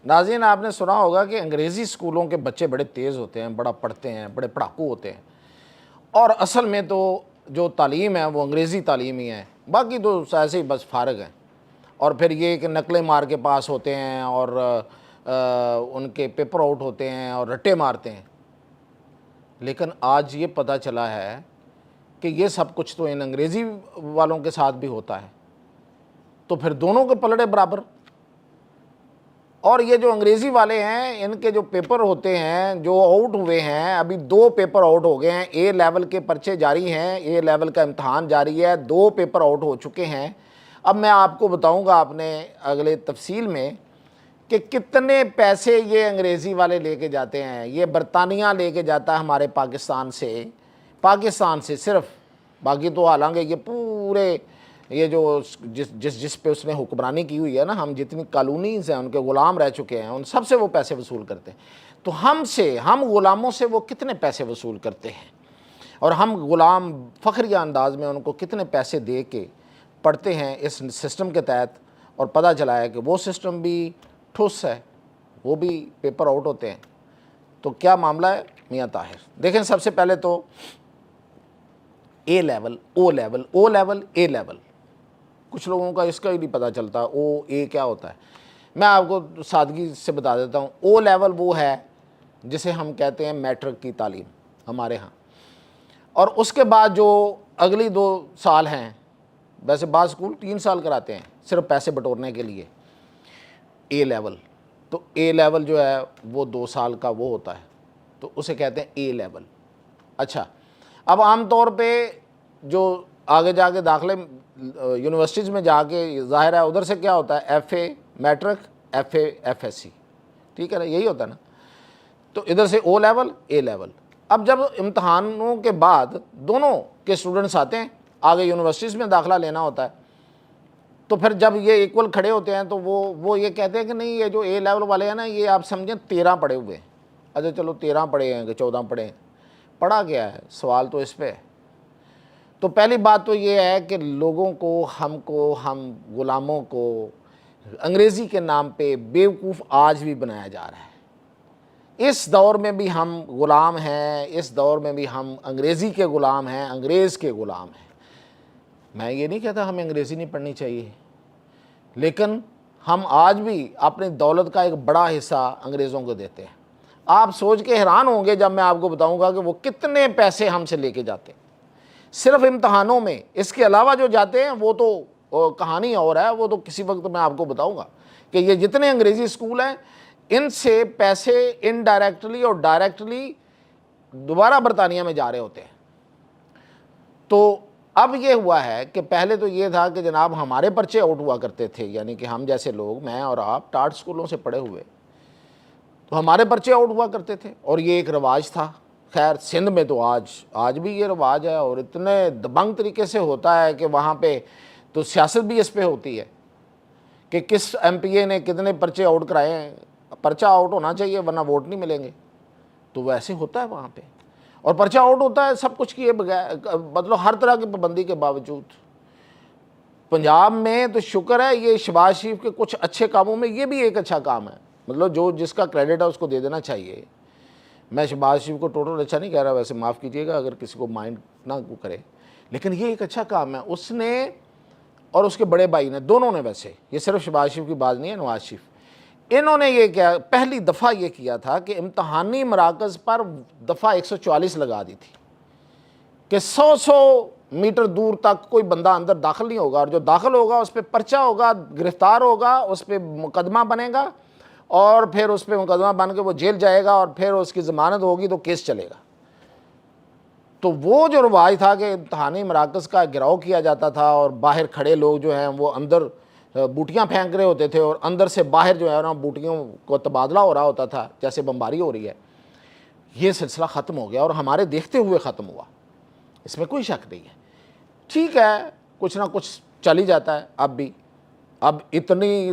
ناظرین آپ نے سنا ہوگا کہ انگریزی اسکولوں کے بچے بڑے تیز ہوتے ہیں، بڑا پڑھتے ہیں، بڑے پڑھاکو ہوتے ہیں، اور اصل میں تو جو تعلیم ہے وہ انگریزی تعلیم ہی ہے، باقی تو ایسے ہی بس فارغ ہیں، اور پھر یہ کہ نقلیں مار کے پاس ہوتے ہیں اور ان کے پیپر آؤٹ ہوتے ہیں اور رٹے مارتے ہیں۔ لیکن آج یہ پتہ چلا ہے کہ یہ سب کچھ تو ان انگریزی والوں کے ساتھ بھی ہوتا ہے، تو پھر دونوں کے پلڑے برابر۔ اور یہ جو انگریزی والے ہیں ان کے جو پیپر ہوتے ہیں جو آؤٹ ہوئے ہیں، ابھی 2 پیپر آؤٹ ہو گئے ہیں، اے لیول کے پرچے جاری ہیں، اے لیول کا امتحان جاری ہے، 2 پیپر آؤٹ ہو چکے ہیں۔ اب میں آپ کو بتاؤں گا اپنے اگلے تفصیل میں کہ کتنے پیسے یہ انگریزی والے لے کے جاتے ہیں۔ یہ برطانیہ لے کے جاتا ہے ہمارے پاکستان سے صرف، باقی تو حالانکہ یہ پورے یہ جو جس پہ اس نے حکمرانی کی ہوئی ہے نا، ہم جتنی کالونیز ہیں ان کے غلام رہ چکے ہیں، ان سب سے وہ پیسے وصول کرتے ہیں۔ تو ہم غلاموں سے وہ کتنے پیسے وصول کرتے ہیں، اور ہم غلام فخریہ انداز میں ان کو کتنے پیسے دے کے پڑھتے ہیں اس سسٹم کے تحت، اور پتہ چلا ہے کہ وہ سسٹم بھی ٹھوس ہے، وہ بھی پیپر آؤٹ ہوتے ہیں۔ تو کیا معاملہ ہے میاں طاہر؟ دیکھیں سب سے پہلے تو اے لیول، او لیول، اے لیول، کچھ لوگوں کا اس کا ہی نہیں پتہ چلتا او اے کیا ہوتا ہے۔ میں آپ کو سادگی سے بتا دیتا ہوں، او لیول وہ ہے جسے ہم کہتے ہیں میٹرک کی تعلیم ہمارے ہاں، اور اس کے بعد جو اگلی 2 سال ہیں، ویسے بعض اسکول 3 سال کراتے ہیں صرف پیسے بٹورنے کے لیے، اے لیول۔ تو اے لیول جو ہے وہ 2 سال کا وہ ہوتا ہے، تو اسے کہتے ہیں اے لیول۔ اچھا، اب عام طور پہ جو آگے جا کے داخلے یونیورسٹیز میں جا کے ظاہر ہے ادھر سے کیا ہوتا ہے، F A matric, F A F S C, ٹھیک ہے نا، یہی ہوتا ہے نا۔ تو ادھر سے او لیول، اے لیول۔ اب جب امتحانوں کے بعد دونوں کے اسٹوڈنٹس آتے ہیں، آگے یونیورسٹیز میں داخلہ لینا ہوتا ہے، تو پھر جب یہ ایکول کھڑے ہوتے ہیں تو وہ یہ کہتے ہیں کہ نہیں، یہ جو اے لیول والے ہیں نا، یہ آپ سمجھیں 13 پڑھے ہوئے ہیں۔ اچھا چلو 13 پڑھے ہیں کہ 14 پڑھے ہیں، پڑھا گیا ہے، سوال تو اس پہ ہے۔ تو پہلی بات تو یہ ہے کہ لوگوں کو، ہم غلاموں کو انگریزی کے نام پہ بیوقوف آج بھی بنایا جا رہا ہے۔ اس دور میں بھی ہم غلام ہیں، اس دور میں بھی ہم انگریزی کے غلام ہیں، انگریز کے غلام ہیں۔ میں یہ نہیں کہتا ہمیں انگریزی نہیں پڑھنی چاہیے، لیکن ہم آج بھی اپنی دولت کا ایک بڑا حصہ انگریزوں کو دیتے ہیں۔ آپ سوچ کے حیران ہوں گے جب میں آپ کو بتاؤں گا کہ وہ کتنے پیسے ہم سے لے کے جاتے ہیں صرف امتحانوں میں۔ اس کے علاوہ جو جاتے ہیں وہ تو کہانی اور ہے، وہ تو کسی وقت میں آپ کو بتاؤں گا کہ یہ جتنے انگریزی اسکول ہیں ان سے پیسے انڈائریکٹلی اور ڈائریکٹلی دوبارہ برطانیہ میں جا رہے ہوتے ہیں۔ تو اب یہ ہوا ہے کہ پہلے تو یہ تھا کہ جناب ہمارے پرچے آؤٹ ہوا کرتے تھے، یعنی کہ ہم جیسے لوگ، میں اور آپ ٹاٹ اسکولوں سے پڑھے ہوئے، تو ہمارے پرچے آؤٹ ہوا کرتے تھے، اور یہ ایک رواج تھا۔ خیر سندھ میں تو آج بھی یہ رواج ہے، اور اتنے دبنگ طریقے سے ہوتا ہے کہ وہاں پہ تو سیاست بھی اس پہ ہوتی ہے کہ کس ایم پی اے نے کتنے پرچے آؤٹ کرائے ہیں۔ پرچہ آؤٹ ہونا چاہیے ورنہ ووٹ نہیں ملیں گے، تو ویسے ہوتا ہے وہاں پہ، اور پرچہ آؤٹ ہوتا ہے سب کچھ کیے بغیر، مطلب ہر طرح کی پابندی کے باوجود۔ پنجاب میں تو شکر ہے یہ شہباز شریف کے کچھ اچھے کاموں میں یہ بھی ایک اچھا کام ہے، مطلب جو جس کا کریڈٹ ہے اس کو دے دینا چاہیے۔ میں شہباز شریف کو ٹوٹل اچھا نہیں کہہ رہا، ویسے معاف کیجیے گا اگر کسی کو مائنڈ نہ کرے، لیکن یہ ایک اچھا کام ہے اس نے اور اس کے بڑے بھائی نے، دونوں نے، ویسے یہ صرف شہباز شریف کی بات نہیں ہے، نواز شریف، انہوں نے یہ کیا پہلی دفعہ یہ کیا تھا کہ امتحانی مراکز پر دفعہ 144 لگا دی تھی کہ 100 میٹر دور تک کوئی بندہ اندر داخل نہیں ہوگا، اور جو داخل ہوگا اس پہ پرچہ ہوگا، گرفتار ہوگا، اس پہ مقدمہ بنے گا، اور پھر اس پہ مقدمہ بن کے وہ جیل جائے گا، اور پھر اس کی ضمانت ہوگی تو کیس چلے گا۔ تو وہ جو رواج تھا کہ امتحانی مراکز کا گھراؤ کیا جاتا تھا، اور باہر کھڑے لوگ جو ہیں وہ اندر بوٹیاں پھینک رہے ہوتے تھے، اور اندر سے باہر جو ہے نا بوٹیوں کو تبادلہ ہو رہا ہوتا تھا جیسے بمباری ہو رہی ہے، یہ سلسلہ ختم ہو گیا، اور ہمارے دیکھتے ہوئے ختم ہوا، اس میں کوئی شک نہیں ہے۔ ٹھیک ہے کچھ نہ کچھ چل ہی جاتا ہے اب بھی، اب اتنی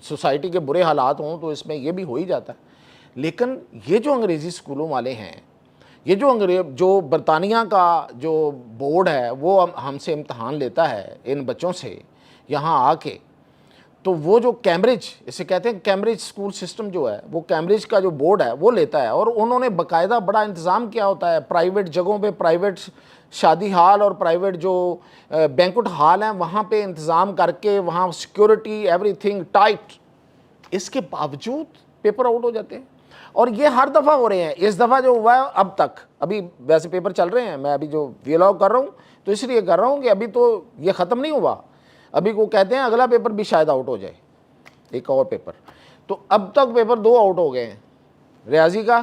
سوسائٹی کے برے حالات ہوں تو اس میں یہ بھی ہو ہی جاتا ہے، لیکن یہ جو انگریزی اسکولوں والے ہیں، یہ جو برطانیہ کا جو بورڈ ہے وہ ہم سے امتحان لیتا ہے ان بچوں سے یہاں آ کے، تو وہ جو کیمبرج، اسے کہتے ہیں کیمبرج اسکول سسٹم جو ہے، وہ کیمبرج کا جو بورڈ ہے وہ لیتا ہے، اور انہوں نے باقاعدہ بڑا انتظام کیا ہوتا ہے پرائیویٹ جگہوں پہ، پرائیویٹ شادی ہال اور پرائیویٹ جو بینکٹ ہال ہیں وہاں پہ انتظام کر کے، وہاں سیکورٹی ایوری تھنگ ٹائٹ، اس کے باوجود پیپر آؤٹ ہو جاتے ہیں۔ اور یہ ہر دفعہ ہو رہے ہیں۔ اس دفعہ جو ہوا ہے اب تک، ابھی ویسے پیپر چل رہے ہیں، میں ابھی جو ویلاگ کر رہا ہوں تو اس لیے کر رہا ہوں کہ ابھی تو یہ ختم نہیں ہوا، ابھی کو کہتے ہیں اگلا پیپر بھی شاید آؤٹ ہو جائے، ایک اور پیپر۔ تو اب تک پیپر 2 آؤٹ ہو گئے ہیں، ریاضی کا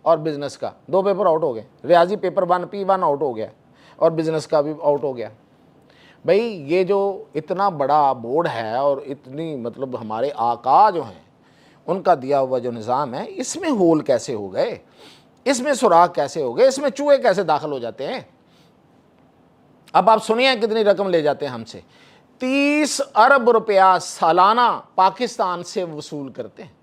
اور بزنس کا، 2 پیپر آؤٹ ہو گئے۔ ریاضی پیپر 1 P1 آؤٹ ہو گیا اور بزنس کا بھی آؤٹ ہو گیا۔ بھئی یہ جو اتنا بڑا بورڈ ہے اور اتنی مطلب ہمارے آقا جو ہیں ان کا دیا ہوا جو نظام ہے، اس میں ہول کیسے ہو گئے، اس میں سوراخ کیسے ہو گئے، اس میں چوہے کیسے داخل ہو جاتے ہیں؟ اب آپ سنیے کتنی رقم لے جاتے ہیں ہم سے، 30 ارب روپیہ سالانہ پاکستان سے وصول کرتے ہیں،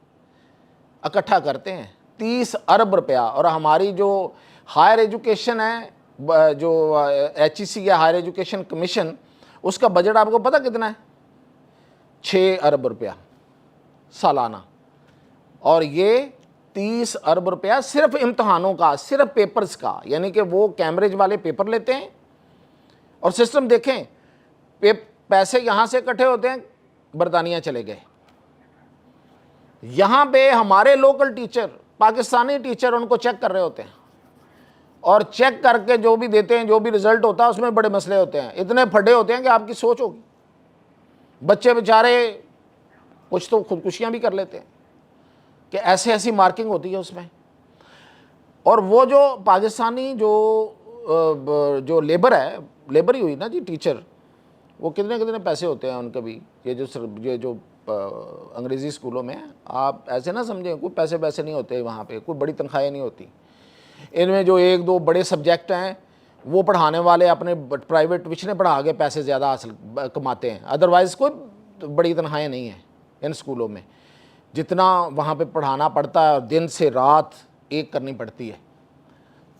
اکٹھا کرتے ہیں 30 ارب روپیہ۔ اور ہماری جو ہائر ایجوکیشن ہے، جو HEC یا ہائر ایجوکیشن کمیشن، اس کا بجٹ آپ کو پتہ کتنا ہے؟ 6 ارب روپیہ سالانہ، اور یہ 30 ارب روپیہ صرف امتحانوں کا، صرف پیپرز کا، یعنی کہ وہ کیمبرج والے پیپر لیتے ہیں۔ اور سسٹم دیکھیں، پیسے یہاں سے اکٹھے ہوتے ہیں، برطانیہ چلے گئے، یہاں پہ ہمارے لوکل ٹیچر، پاکستانی ٹیچر ان کو چیک کر رہے ہوتے ہیں، اور چیک کر کے جو بھی دیتے ہیں، جو بھی رزلٹ ہوتا ہے اس میں بڑے مسئلے ہوتے ہیں، اتنے پھڈے ہوتے ہیں کہ آپ کی سوچ ہوگی۔ بچے بیچارے کچھ تو خودکشیاں بھی کر لیتے ہیں کہ ایسی مارکنگ ہوتی ہے اس میں۔ اور وہ جو پاکستانی جو لیبر ہے، لیبر ہی ہوئی نا جی، ٹیچر، وہ کتنے پیسے ہوتے ہیں ان کے بھی، یہ جو انگریزی اسکولوں میں، آپ ایسے نہ سمجھیں کوئی پیسے نہیں ہوتے وہاں پہ، کوئی بڑی تنخواہیں نہیں ہوتی ان میں۔ جو 1-2 بڑے سبجیکٹ ہیں وہ پڑھانے والے اپنے پرائیویٹ ٹیوشنیں پڑھا کے پیسے زیادہ حاصل کماتے ہیں، ادروائز کوئی بڑی تنخواہیں نہیں ہیں ان اسکولوں میں، جتنا وہاں پہ پڑھانا پڑتا ہے اور دن سے رات ایک کرنی پڑتی ہے۔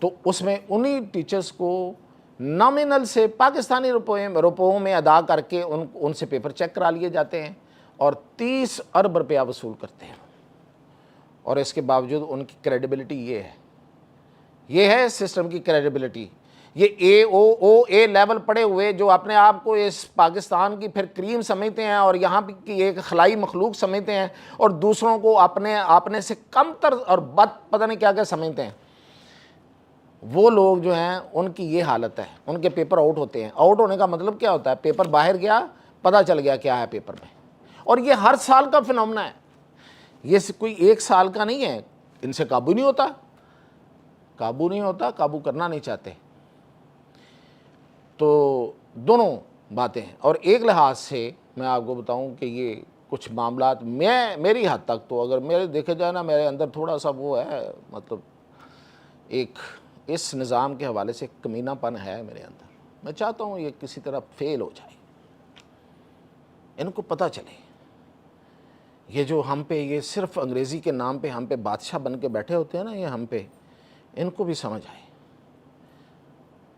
تو اس میں انہی ٹیچرز کو نامنل سے پاکستانی روپوں میں ادا کر کے ان سے پیپر چیک کرا لیے جاتے ہیں اور 30 ارب روپیہ وصول کرتے ہیں۔ اور اس کے باوجود ان کی کریڈیبلٹی یہ ہے سسٹم کی کریڈیبلٹی۔ یہ اے لیول پڑے ہوئے جو اپنے آپ کو اس پاکستان کی پھر کریم سمجھتے ہیں اور یہاں کی ایک خلائی مخلوق سمجھتے ہیں، اور دوسروں کو اپنے سے کم تر اور بد پتہ نہیں کیا سمجھتے ہیں، وہ لوگ جو ہیں ان کی یہ حالت ہے، ان کے پیپر آؤٹ ہوتے ہیں۔ آؤٹ ہونے کا مطلب کیا ہوتا ہے؟ پیپر باہر گیا، پتہ چل گیا کیا ہے پیپر میں، اور یہ ہر سال کا فنومنا ہے، یہ کوئی 1 سال کا نہیں ہے۔ ان سے قابو نہیں ہوتا، قابو کرنا نہیں چاہتے۔ تو دونوں باتیں ہیں۔ اور ایک لحاظ سے میں آپ کو بتاؤں کہ یہ کچھ معاملات میری حد تک تو اگر میرے دیکھے جائے نا، میرے اندر تھوڑا سا وہ ہے، مطلب ایک اس نظام کے حوالے سے کمینہ پن ہے میرے اندر۔ میں چاہتا ہوں یہ کسی طرح فیل ہو جائے، ان کو پتہ چلے یہ جو ہم پہ یہ صرف انگریزی کے نام پہ ہم پہ بادشاہ بن کے بیٹھے ہوتے ہیں نا، یہ ہم پہ، ان کو بھی سمجھ آئے،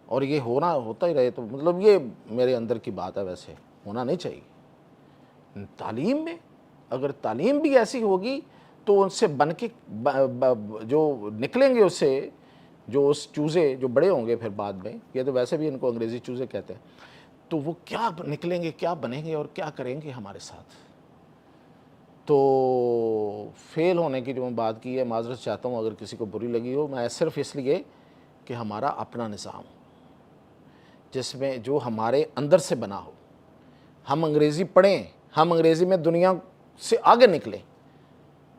اور یہ ہوتا ہی رہے تو مطلب یہ میرے اندر کی بات ہے، ویسے ہونا نہیں چاہیے۔ تعلیم میں اگر تعلیم بھی ایسی ہوگی تو ان سے بن کے جو نکلیں گے، اس سے جو اس چوزے جو بڑے ہوں گے پھر بعد میں، یہ تو ویسے بھی ان کو انگریزی چوزے کہتے ہیں، تو وہ کیا نکلیں گے، کیا بنیں گے اور کیا کریں گے ہمارے ساتھ۔ تو فیل ہونے کی جو میں بات کی ہے، معذرت چاہتا ہوں اگر کسی کو بری لگی ہو، میں صرف اس لیے کہ ہمارا اپنا نظام ہو جس میں جو ہمارے اندر سے بنا ہو، ہم انگریزی پڑھیں، ہم انگریزی میں دنیا سے آگے نکلیں،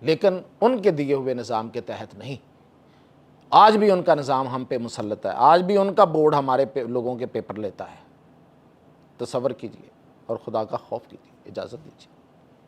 لیکن ان کے دیے ہوئے نظام کے تحت نہیں۔ آج بھی ان کا نظام ہم پہ مسلط ہے، آج بھی ان کا بورڈ ہمارے لوگوں کے پیپر لیتا ہے۔ تصور کیجئے اور خدا کا خوف کیجئے۔ اجازت دیجیے۔